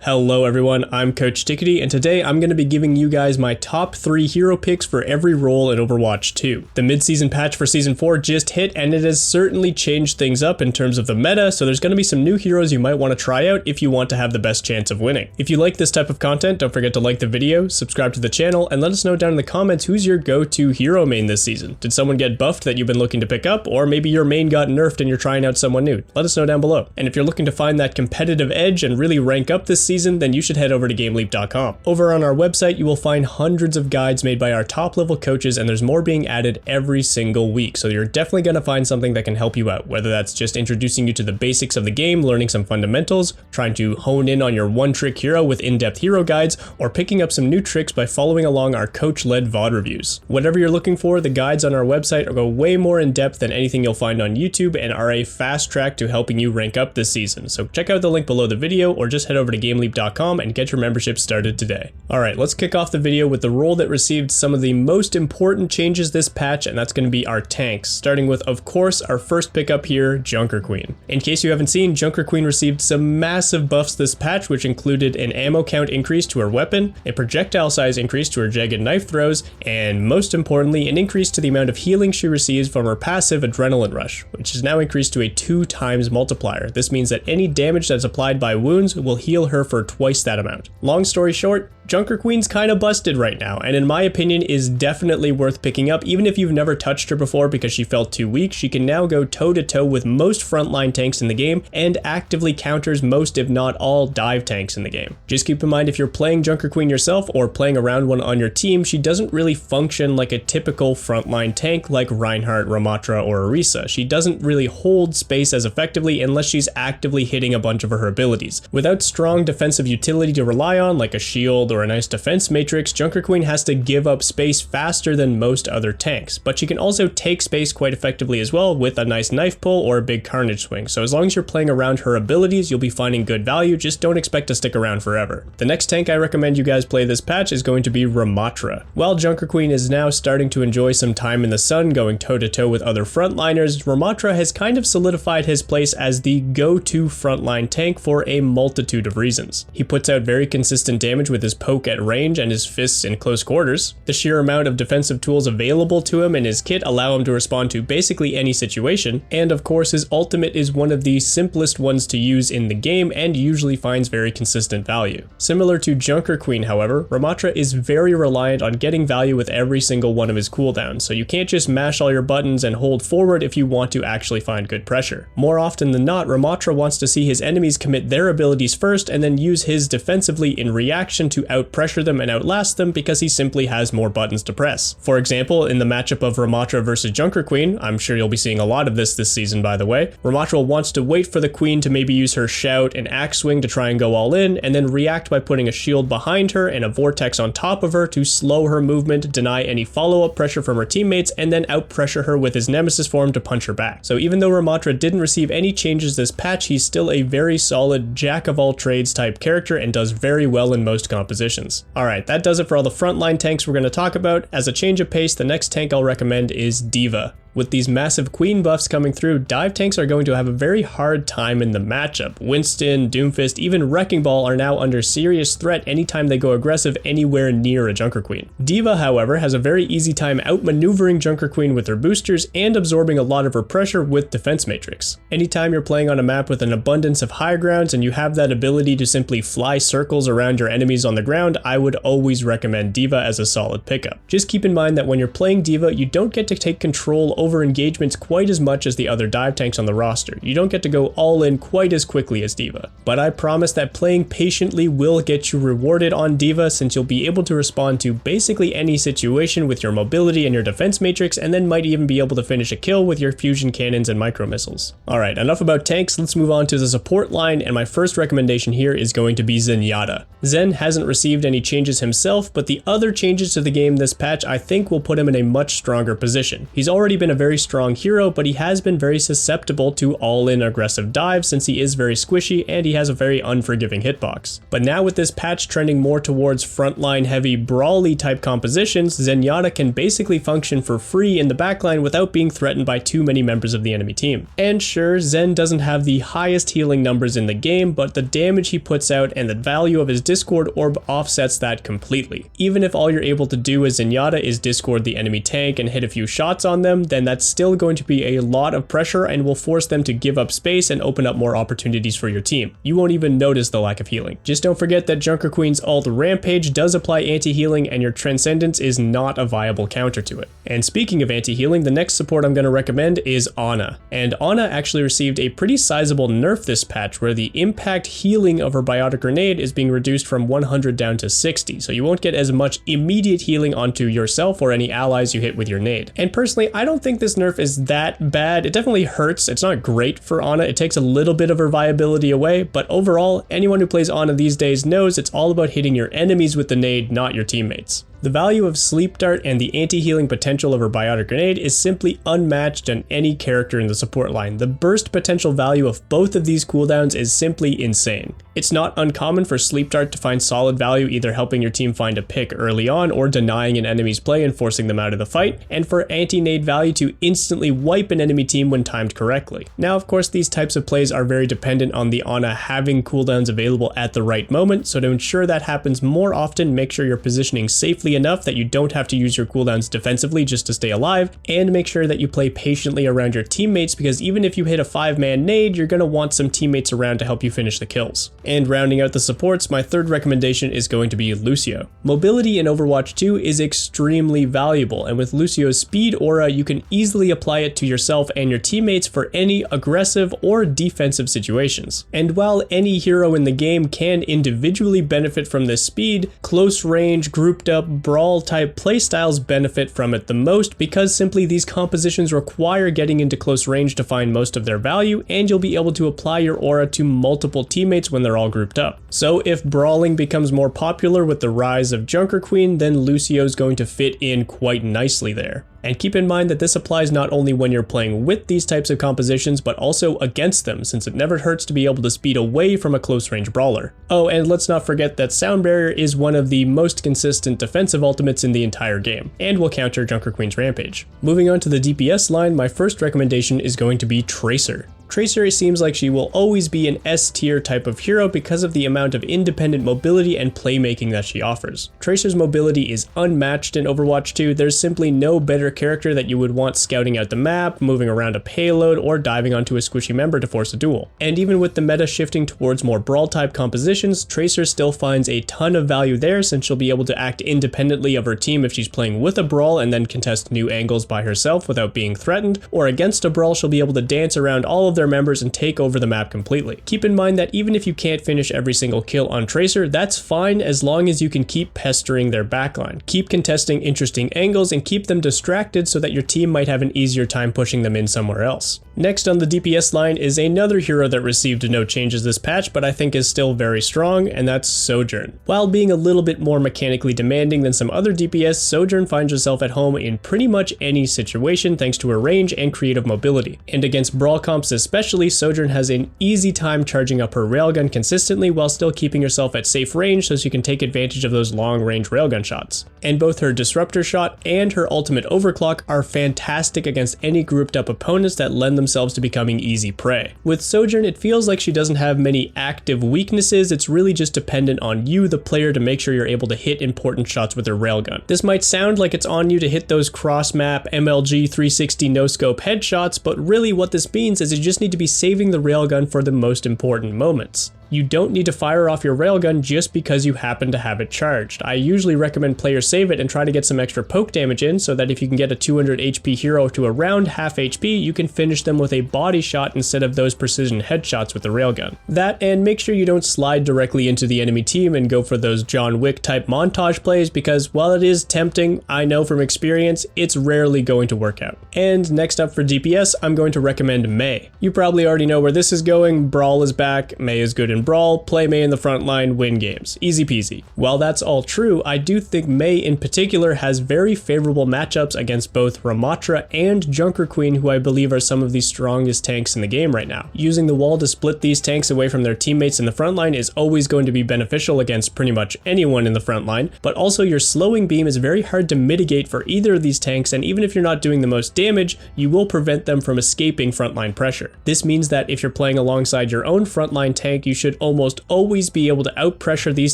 Hello everyone, I'm Coach Tickety, and today I'm going to be giving you guys my top 3 hero picks for every role in Overwatch 2. The mid-season patch for Season 4 just hit, and it has certainly changed things up in terms of the meta, so there's going to be some new heroes you might want to try out if you want to have the best chance of winning. If you like this type of content, don't forget to like the video, subscribe to the channel, and let us know down in the comments who's your go-to hero main this season. Did someone get buffed that you've been looking to pick up, or maybe your main got nerfed and you're trying out someone new? Let us know down below. And if you're looking to find that competitive edge and really rank up this season, then you should head over to GameLeap.com. Over on our website, you will find hundreds of guides made by our top level coaches, and there's more being added every single week. So you're definitely going to find something that can help you out, whether that's just introducing you to the basics of the game, learning some fundamentals, trying to hone in on your one-trick hero with in-depth hero guides, or picking up some new tricks by following along our coach-led VOD reviews. Whatever you're looking for, the guides on our website go way more in depth than anything you'll find on YouTube and are a fast track to helping you rank up this season. So check out the link below the video or just head over to GameLeap.com and get your membership started today. Alright, let's kick off the video with the role that received some of the most important changes this patch, and that's going to be our tanks, starting with, of course, our first pickup here, Junker Queen. In case you haven't seen, Junker Queen received some massive buffs this patch, which included an ammo count increase to her weapon, a projectile size increase to her jagged knife throws, and most importantly, an increase to the amount of healing she receives from her passive Adrenaline Rush, which is now increased to a 2 times multiplier. This means that any damage that's applied by wounds will heal her for twice that amount. Long story short, Junker Queen's kinda busted right now, and in my opinion is definitely worth picking up. Even if you've never touched her before because she felt too weak, she can now go toe to toe with most frontline tanks in the game and actively counters most if not all dive tanks in the game. Just keep in mind, if you're playing Junker Queen yourself or playing around one on your team, she doesn't really function like a typical frontline tank like Reinhardt, Ramatra, or Orisa. She doesn't really hold space as effectively unless she's actively hitting a bunch of her abilities. Without strong defensive utility to rely on, like a shield or a nice defense matrix, Junker Queen has to give up space faster than most other tanks, but she can also take space quite effectively as well with a nice knife pull or a big carnage swing. So as long as you're playing around her abilities, you'll be finding good value, just don't expect to stick around forever. The next tank I recommend you guys play this patch is going to be Ramatra. While Junker Queen is now starting to enjoy some time in the sun going toe to toe with other frontliners, Ramatra has kind of solidified his place as the go-to frontline tank for a multitude of reasons. He puts out very consistent damage with his poke at range and his fists in close quarters. The sheer amount of defensive tools available to him in his kit allow him to respond to basically any situation, and of course his ultimate is one of the simplest ones to use in the game and usually finds very consistent value. Similar to Junker Queen, however, Ramatra is very reliant on getting value with every single one of his cooldowns, so you can't just mash all your buttons and hold forward if you want to actually find good pressure. More often than not, Ramatra wants to see his enemies commit their abilities first and then use his defensively in reaction to out-pressure them and outlast them because he simply has more buttons to press. For example, in the matchup of Ramatra versus Junker Queen, I'm sure you'll be seeing a lot of this season by the way, Ramatra wants to wait for the Queen to maybe use her shout and axe swing to try and go all in, and then react by putting a shield behind her and a vortex on top of her to slow her movement, deny any follow-up pressure from her teammates, and then out-pressure her with his nemesis form to punch her back. So even though Ramatra didn't receive any changes this patch, he's still a very solid jack-of-all-trades type character and does very well in most compositions. Alright, that does it for all the frontline tanks we're going to talk about. As a change of pace, the next tank I'll recommend is D.Va. With these massive Queen buffs coming through, dive tanks are going to have a very hard time in the matchup. Winston, Doomfist, even Wrecking Ball are now under serious threat anytime they go aggressive anywhere near a Junker Queen. D.Va, however, has a very easy time outmaneuvering Junker Queen with her boosters and absorbing a lot of her pressure with Defense Matrix. Anytime you're playing on a map with an abundance of high grounds and you have that ability to simply fly circles around your enemies on the ground, I would always recommend D.Va as a solid pickup. Just keep in mind that when you're playing D.Va, you don't get to take control over engagements quite as much as the other dive tanks on the roster. You don't get to go all in quite as quickly as D.Va. But I promise that playing patiently will get you rewarded on D.Va, since you'll be able to respond to basically any situation with your mobility and your defense matrix, and then might even be able to finish a kill with your fusion cannons and micro missiles. Alright, enough about tanks, let's move on to the support line, and my first recommendation here is going to be Zenyatta. Zen hasn't received any changes himself, but the other changes to the game this patch I think will put him in a much stronger position. He's already been a very strong hero, but he has been very susceptible to all-in aggressive dives since he is very squishy and he has a very unforgiving hitbox. But now with this patch trending more towards frontline heavy brawly type compositions, Zenyatta can basically function for free in the backline without being threatened by too many members of the enemy team. And sure, Zen doesn't have the highest healing numbers in the game, but the damage he puts out and the value of his Discord orb offsets that completely. Even if all you're able to do as Zenyatta is Discord the enemy tank and hit a few shots on them, then that's still going to be a lot of pressure and will force them to give up space and open up more opportunities for your team. You won't even notice the lack of healing. Just don't forget that Junker Queen's ult Rampage does apply anti-healing and your Transcendence is not a viable counter to it. And speaking of anti-healing, the next support I'm going to recommend is Ana. And Ana actually received a pretty sizable nerf this patch where the impact healing of her Biotic Grenade is being reduced from 100 down to 60, so you won't get as much immediate healing onto yourself or any allies you hit with your nade. And personally, I don't think this nerf is that bad. It definitely hurts. It's not great for Ana. It takes a little bit of her viability away, but overall, anyone who plays Ana these days knows it's all about hitting your enemies with the nade, not your teammates. The value of Sleep Dart and the anti-healing potential of her Biotic Grenade is simply unmatched on any character in the support line. The burst potential value of both of these cooldowns is simply insane. It's not uncommon for Sleep Dart to find solid value either helping your team find a pick early on or denying an enemy's play and forcing them out of the fight, and for anti-nade value to instantly wipe an enemy team when timed correctly. Now of course these types of plays are very dependent on the Ana having cooldowns available at the right moment, so to ensure that happens more often, make sure you're positioning safely enough that you don't have to use your cooldowns defensively just to stay alive, and make sure that you play patiently around your teammates because even if you hit a 5-man nade, you're going to want some teammates around to help you finish the kills. And rounding out the supports, my third recommendation is going to be Lucio. Mobility in Overwatch 2 is extremely valuable, and with Lucio's speed aura, you can easily apply it to yourself and your teammates for any aggressive or defensive situations. And while any hero in the game can individually benefit from this speed, close range, grouped up, brawl type playstyles benefit from it the most because simply these compositions require getting into close range to find most of their value, and you'll be able to apply your aura to multiple teammates when they're all grouped up. So if brawling becomes more popular with the rise of Junker Queen, then Lucio's going to fit in quite nicely there. And keep in mind that this applies not only when you're playing with these types of compositions, but also against them, since it never hurts to be able to speed away from a close range brawler. Oh, and let's not forget that Sound Barrier is one of the most consistent defensive ultimates in the entire game, and will counter Junker Queen's Rampage. Moving on to the DPS line, my first recommendation is going to be Tracer. Tracer seems like she will always be an S tier type of hero because of the amount of independent mobility and playmaking that she offers. Tracer's mobility is unmatched in Overwatch 2. There's simply no better character that you would want scouting out the map, moving around a payload, or diving onto a squishy member to force a duel. And even with the meta shifting towards more brawl type compositions, Tracer still finds a ton of value there since she'll be able to act independently of her team if she's playing with a brawl and then contest new angles by herself without being threatened, or against a brawl she'll be able to dance around all of their members and take over the map completely. Keep in mind that even if you can't finish every single kill on Tracer, that's fine as long as you can keep pestering their backline. Keep contesting interesting angles and keep them distracted so that your team might have an easier time pushing them in somewhere else. Next on the DPS line is another hero that received no changes this patch, but I think is still very strong, and that's Sojourn. While being a little bit more mechanically demanding than some other DPS, Sojourn finds herself at home in pretty much any situation thanks to her range and creative mobility. And against brawl comps especially, Sojourn has an easy time charging up her railgun consistently while still keeping herself at safe range so she can take advantage of those long range railgun shots. And both her disruptor shot and her ultimate overclock are fantastic against any grouped up opponents that lend themselves to becoming easy prey. With Sojourn, it feels like she doesn't have many active weaknesses. It's really just dependent on you, the player, to make sure you're able to hit important shots with her railgun. This might sound like it's on you to hit those cross map MLG 360 no scope headshots, but really what this means is you just need to be saving the railgun for the most important moments. You don't need to fire off your railgun just because you happen to have it charged. I usually recommend players save it and try to get some extra poke damage in so that if you can get a 200 HP hero to around half HP, you can finish them with a body shot instead of those precision headshots with the railgun. That, and make sure you don't slide directly into the enemy team and go for those John Wick type montage plays, because while it is tempting, I know from experience, it's rarely going to work out. And next up for DPS, I'm going to recommend Mei. You probably already know where this is going. Brawl is back, Mei is good in in Brawl, play Mei in the front line, win games. Easy peasy. While that's all true, I do think Mei in particular has very favorable matchups against both Ramattra and Junker Queen, who I believe are some of the strongest tanks in the game right now. Using the wall to split these tanks away from their teammates in the front line is always going to be beneficial against pretty much anyone in the front line, but also your slowing beam is very hard to mitigate for either of these tanks, and even if you're not doing the most damage, you will prevent them from escaping frontline pressure. This means that if you're playing alongside your own frontline tank, you should almost always be able to out-pressure these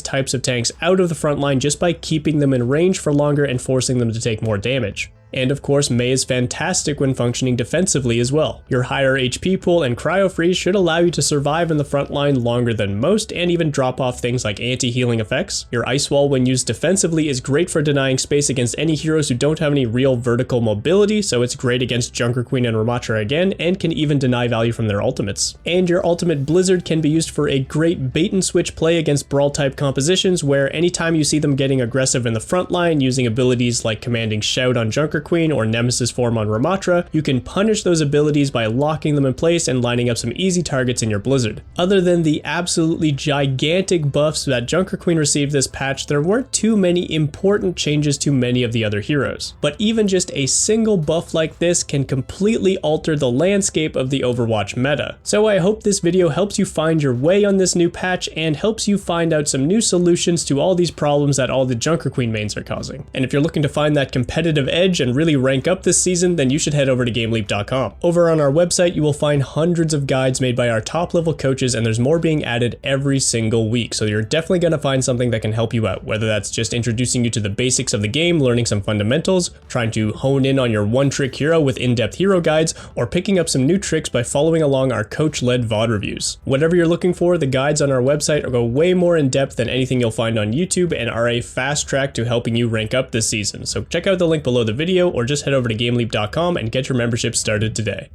types of tanks out of the front line just by keeping them in range for longer and forcing them to take more damage. And of course, Mei is fantastic when functioning defensively as well. Your higher HP pool and cryo freeze should allow you to survive in the front line longer than most, and even drop off things like anti-healing effects. Your ice wall when used defensively is great for denying space against any heroes who don't have any real vertical mobility, so it's great against Junker Queen and Ramattra again, and can even deny value from their ultimates. And your ultimate Blizzard can be used for a great bait and switch play against Brawl type compositions, where anytime you see them getting aggressive in the front line using abilities like commanding Shout on Junker Queen or Nemesis form on Ramattra, you can punish those abilities by locking them in place and lining up some easy targets in your Blizzard. Other than the absolutely gigantic buffs that Junker Queen received this patch, there weren't too many important changes to many of the other heroes. But even just a single buff like this can completely alter the landscape of the Overwatch meta. So I hope this video helps you find your way on this new patch and helps you find out some new solutions to all these problems that all the Junker Queen mains are causing. And if you're looking to find that competitive edge and really rank up this season, then you should head over to GameLeap.com. Over on our website, you will find hundreds of guides made by our top level coaches, and there's more being added every single week. So you're definitely going to find something that can help you out, whether that's just introducing you to the basics of the game, learning some fundamentals, trying to hone in on your one-trick hero with in-depth hero guides, or picking up some new tricks by following along our coach-led VOD reviews. Whatever you're looking for, the guides on our website go way more in depth than anything you'll find on YouTube and are a fast track to helping you rank up this season. So check out the link below the video, or just head over to GameLeap.com and get your membership started today.